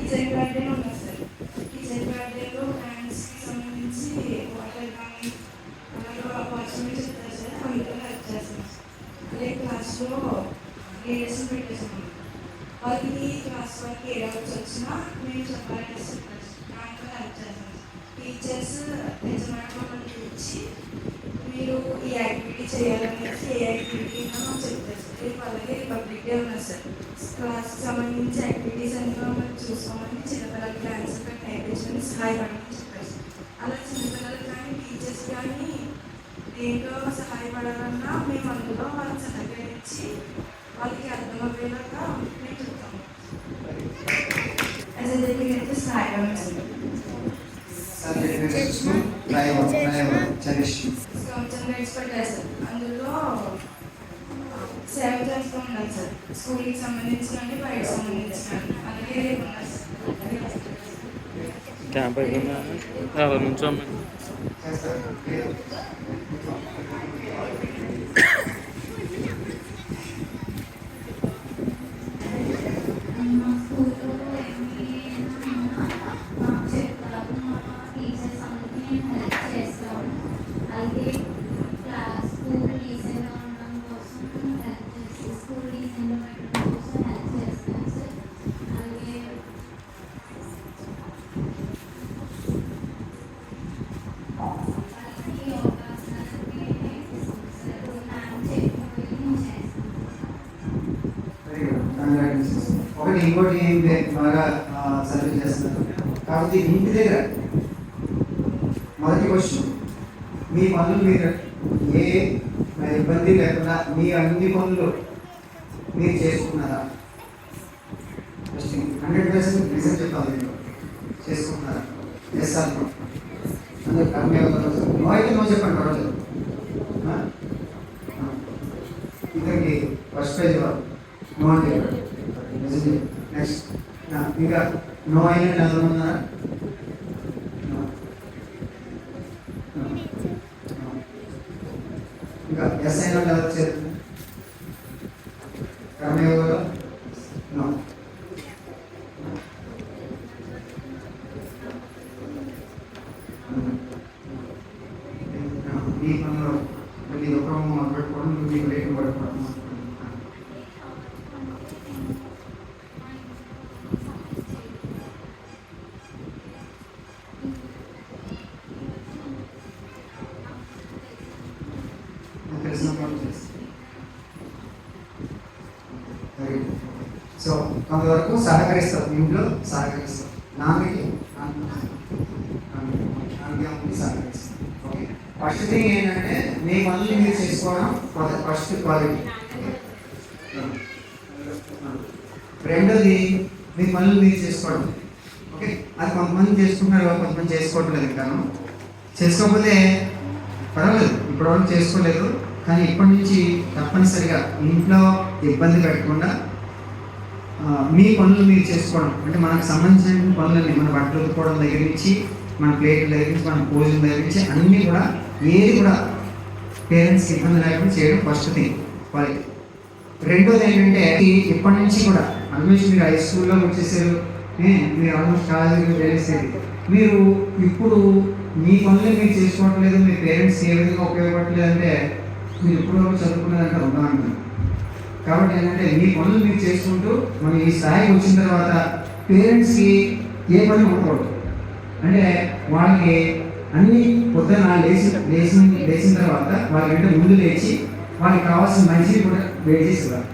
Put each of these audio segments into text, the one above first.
Kitchen garden ఉన్నది sir. Kitchen గార్డెన్లో ప్లాంట్స్కి సంబంధించి వాటర్ కానీ అలాగే వాచ్మెన్ చెప్తారు సార్, అందులో హెల్ప్ చేస్తాం సార్. అలాగే క్లాస్లో లీడర్స్ని పెట్టేసాము. వాళ్ళకి క్లాస్ వాళ్ళకి ఏ డౌట్స్ వచ్చినా మేము చెప్పాలని చెప్తారు సార్, దాంట్లో హెల్ప్ చేస్తాం సార్. టీచర్స్ యజమాని వాళ్ళకి వచ్చి మీరు ఈ యాక్టివిటీ చేయాలనేసి ఏ యాక్టివిటీ చెప్తారు సార్. రేపు అలాగే రిపబ్లిక్ డే ఉన్నది సార్. క్లాస్కి సంబంధించి యాక్టివిటీస్ అన్నీ మనం చూసుకోమని చిన్నపిల్లలకి డాన్స్ నేర్పించమని సహాయపడమని చెప్పారు సార్. అలా చిన్నపిల్లలకి కానీ టీచర్స్ కానీ దేంట్లో సహాయపడాలన్నా మేము అందులో వాళ్ళకి సహకరించి వాళ్ళకి అర్థమయ్యేలాగా మేము చెప్తాము. యాజ్ ఎ చెప్పినట్టు సహాయపడమని సంవత్సరం గైడ్స్ పెట్టారు సార్. అందులో సేవ చేస్తూ ఉండాలి సార్. స్కూల్కి సంబంధించిన బయట సంబంధించిన అలాగే ఉన్నారు సార్. క్యాంప్ అయిపోయిందా అలా నుంచో ఒకటి ఇంకోటి బాగా సర్వీస్ చేస్తున్నారు కాబట్టి ఇంటి దగ్గర మొదటి క్వశ్చన్, మీ పనులు మీరు ఏ ఇబ్బంది లేకుండా మీ అన్ని పనులు మీరు చేసుకున్నారా? 100% రిజల్ట్ చెప్పాలి. మీరు చేసుకుంటున్నారా? చేస్తాను అందరు కమ్మి నో అయితే నో చెప్పండి. రోజు ఇద్దరికి ఫస్ట్ పేజ్ నో అని చెప్పండి. నెక్స్ట్ ఇంకా నో అయిన చదువుకున్నారా? ఇంకా ఎస్ అయిన ఎవరు చేస్తుంది? కర్మయోగంలో నో. ఈ పనిలో మళ్ళీ ఒకరము పెట్టుకోవడం, మీకు రేటు పడుకోవడం. సో కొంతవరకు సహకరిస్తాం, ఇంట్లో సహకరిస్తాం, నాన్నకి సహకరిస్తాం. ఓకే, ఫస్ట్ థింగ్ ఏంటంటే మీ పనులు మీరు చేసుకోవడం ఫస్ట్ క్వాలిటీ. రెండోది మీ పనులు మీరు చేసుకోవడం. ఓకే, అది కొంతమంది చేసుకుంటున్నారు, కొంతమంది చేసుకోవట్లేదు. ఇంకాను చేసుకోకపోతే పర్వాలేదు, ఇప్పటివరకు చేసుకోలేదు, కానీ ఇప్పటి నుంచి తప్పనిసరిగా ఇంట్లో ఇబ్బంది పెట్టకుండా మీ పనులు మీరు చేసుకోవడం. అంటే మనకు సంబంధించిన పనులని మన బట్టలు ఉతుకోవడం దగ్గర నుంచి, మన ప్లేట్ల దగ్గర నుంచి, మన భోజనం దగ్గర నుంచి అన్నీ కూడా ఏది కూడా పేరెంట్స్కి ఇబ్బంది లేకుండా చేయడం ఫస్ట్ థింగ్ వాళ్ళకి. రెండోది ఏంటంటే ఇప్పటి నుంచి కూడా ఆల్మోస్ట్ మీరు హై స్కూల్లో వచ్చేసారు, మీరు ఆల్మోస్ట్ కాలేజీలో చేసేది, మీరు ఇప్పుడు మీ పనులు మీరు చేసుకోవట్లేదు, మీ పేరెంట్స్ ఏ విధంగా ఉపయోగపడలేదు అంటే మీరు ఇప్పుడు చదువుకున్నదంటే ఉండాలంటారు. కాబట్టి ఏంటంటే మీ పనులు మీరు చేసుకుంటూ మనం ఈ స్థాయికి వచ్చిన తర్వాత పేరెంట్స్కి ఏ పని ఉండకూడదు. అంటే వాళ్ళకి అన్ని పొద్దున లేచిన తర్వాత వాళ్ళకంటే ముందు లేచి వాళ్ళకి కావాల్సిన మంచిని కూడా వేడి చేసేవారు.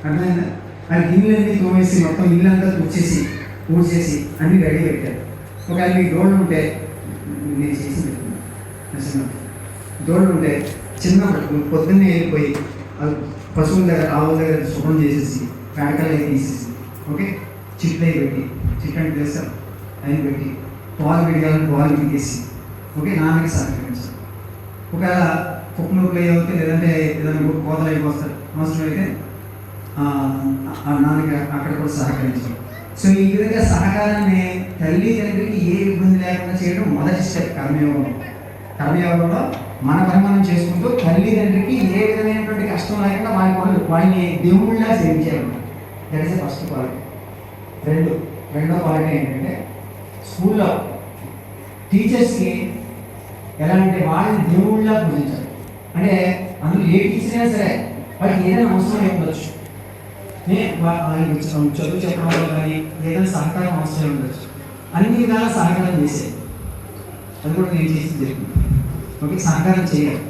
అర్థమైందా? అది గిన్నెలన్నీ తోమేసి మొత్తం ఇల్లంతా ఊడ్చేసి అన్ని రెడీ పెట్టారు. ఒకవేళ మీకు డోళ్ళు ఉంటే నేను చేసి పెట్టుకున్నాను. డోళ్ళు ఉంటే చిన్నప్పుడు పొద్దున్నే వెళ్ళిపోయి పశువుల దగ్గర, ఆవుల దగ్గర శుభ్రం చేసేసి పేడకలు తీసేసి, ఓకే, చిట్లు అవి పెట్టి, చిట్లు అంటే చేస్తారు, అవి పెట్టి పాలు విడిగాలని పాలు విడిగేసి, ఓకే, నాన్నకి సహకరించాలి. ఒకవేళ కుక్క నొప్పులు అవుతే లేదంటే ఏదైనా కోతలు అయిపోతారు, అవసరమైతే నాన్నకి అక్కడ కూడా సహకరించాలి. సో ఈ విధంగా సహకారాన్ని తల్లిదండ్రులకి ఏ ఇబ్బంది లేకుండా చేయడం మొదటి స్టెప్ కర్మయోగంలో. కర్మయోగంలో మన పని మనం చేసుకుంటూ తల్లిదండ్రికి ఏ విధమైనటువంటి కష్టం లేకుండా వాళ్ళని దేవుళ్ళ సేవించాలి. That is the first quality. రెండో క్వాలిటీ ఏంటంటే స్కూల్లో టీచర్స్కి ఎలా అంటే వాళ్ళని దేవుళ్ళ పూజించాలి. అంటే అందులో ఏ టీచర్ అయినా సరే వాళ్ళకి ఏదైనా అవసరం ఉండొచ్చు, చదువు చెప్పడంలో కానీ ఏదైనా సహకారం అవసరం ఉండొచ్చు, అన్ని విధాలా సహకారం చేసేది. అది కూడా నేను చేసి జరిగింది. ఓకే, సహకారం చేయాలి.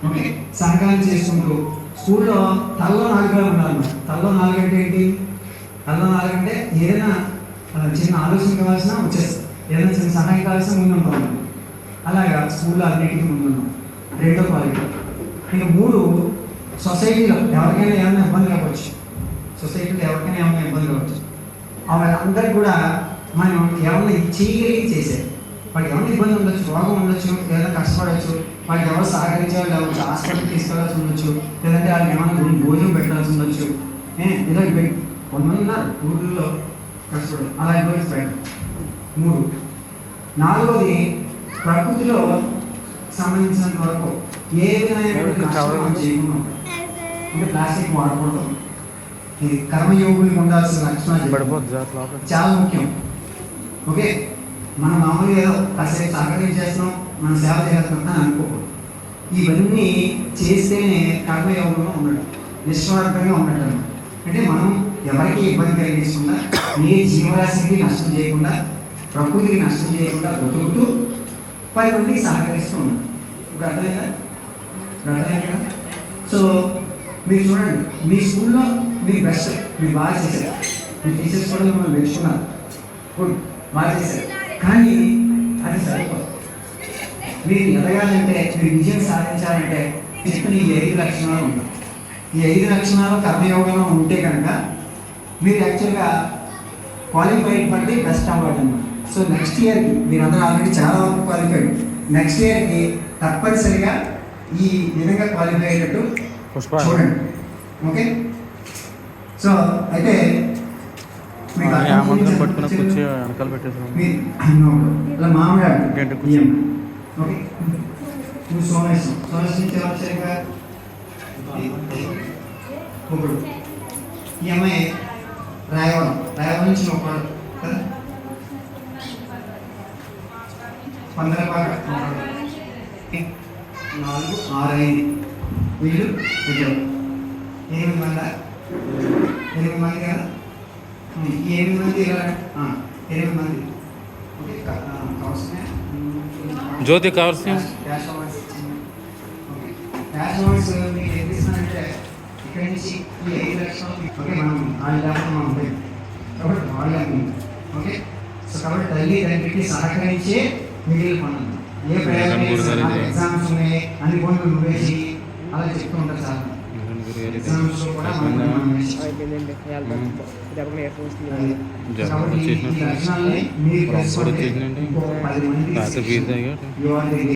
ఓకే, సహకారం చేసుకుంటూ స్కూల్లో తలలో 4 ఉండాలి. తలలో 4 అంటే ఏంటి? తలలో 4 అంటే ఏదైనా చిన్న ఆలోచన కావాల్సిన వచ్చేస్తుంది, ఏదైనా చిన్న సహాయం కావాల్సిన ముందు ఉంటాం. అలాగా స్కూల్లో అన్నింటికి ముందు ఉన్నాం. రెండో క్వాలిటీ. ఇంకా 3, సొసైటీలో ఎవరికైనా ఏమైనా ఇబ్బంది కావచ్చు, సొసైటీలో ఎవరికైనా ఏమైనా ఇబ్బంది కావచ్చు, వాళ్ళందరికీ కూడా మనం ఏమైనా చేయగలిగి చేసేది. వాళ్ళకి ఏమైనా ఇబ్బంది ఉండొచ్చు, రోగం ఉండొచ్చు, ఏదైనా కష్టపడవచ్చు, వాళ్ళకి ఎవరు సహకరించే వాళ్ళు ఎవరు హాస్పిటల్కి తీసుకెళ్ళాల్సి ఉండొచ్చు, లేదంటే వాళ్ళకి ఏమైనా భోజనం పెట్టాల్సి ఉండొచ్చు. ఏదో కొంతమంది ఉన్నారు ఊళ్ళో కష్టపడి అలా ఇబ్బంది పెట్టారు. 3. 4వది ప్రకృతిలో సంబంధించినంత వరకు ఏ విధమైనటువంటి నష్టం చేయకుండా ఉంటాం. అంటే ప్లాస్టిక్ వాడకూడదు. ఇది కర్మయోగులకు ఉండాల్సిన లక్షణాలు చాలా ముఖ్యం. ఓకే, మనం మామూలుగా ఏదో కాసేపు సహకారం చేస్తున్నాం, మనం సేవ చేస్తున్నాం అని అనుకోకూడదు. ఇవన్నీ చేస్తేనే కర్మయోగంలో ఉండడం, నిస్వార్థంగా ఉండటం. అంటే మనం ఎవరికి ఇబ్బంది కలిగించకుండా, ఏ జీవరాశికి నష్టం చేయకుండా, ప్రకృతికి నష్టం చేయకుండా బతుకుతూ 10 మందికి సహకరిస్తూ ఉన్నాం. ఇప్పుడు అర్థమైందా? కదా? సో మీరు చూడండి, మీ స్కూల్లో మీరు బెస్ట్, మీరు బాగా చేశారు, మీ టీచర్స్ కూడా మిమ్మల్ని మెచ్చుకున్నారు, గుడ్, బాగా చేశారు. కానీ అది సరిపోదు. మీరు ఎదగాలంటే, మీరు విజయం సాధించాలంటే చెప్పిన ఈ 5 లక్షణాలు ఉంటాయి. ఈ 5 లక్షణాలు కర్మయోగంలో ఉంటే కనుక మీరు యాక్చువల్గా క్వాలిఫైడ్ బట్టి బెస్ట్ అవ్వాలి అన్నమాట. సో నెక్స్ట్ ఇయర్కి మీరందరూ ఆల్రెడీ చాలా వరకు క్వాలిఫైడ్, నెక్స్ట్ ఇయర్కి తప్పనిసరిగా ఈ విధంగా క్వాలిఫై అయ్యేటట్టు చూడండి. ఓకే, సో అయితే పట్టుకున్న కూర్చో వెనకాల పెట్టేసాను. మామిడి ఓకే, నువ్వు సోమేశం నుంచి వచ్చాక ఇప్పుడు ఈ అమ్మాయి రాయవరం నుంచి ఒకడు కదా, 15 4, 6 అయింది. వీళ్ళు దగ్గర 8 మంది, 8 మంది కదా. ఈ 8 మంది ఇలా 8 మంది. ఓకే, కావాల్సిన జ్యోతి కావాల్సిన క్యాష్ అవార్డ్స్ మీకు ఏం ఇస్తానంటే ఇక్కడి నుంచి ఈ 5 లక్షలు. ఓకే, మనం మనం ఉంటాయి కాబట్టి వాళ్ళని. ఓకే, సో కాబట్టి తల్లి తండ్రికి సహకరించే మిగిలిన పనులు ఏ ప్రయోజనం ఎగ్జామ్స్ ఉన్నాయి అన్ని పనులు నువ్వేసి అలా చెప్తూ ఉంటారు సార్. ఎగ్జామ్స్ కూడా వచ్చేసినట్టు 10 మంది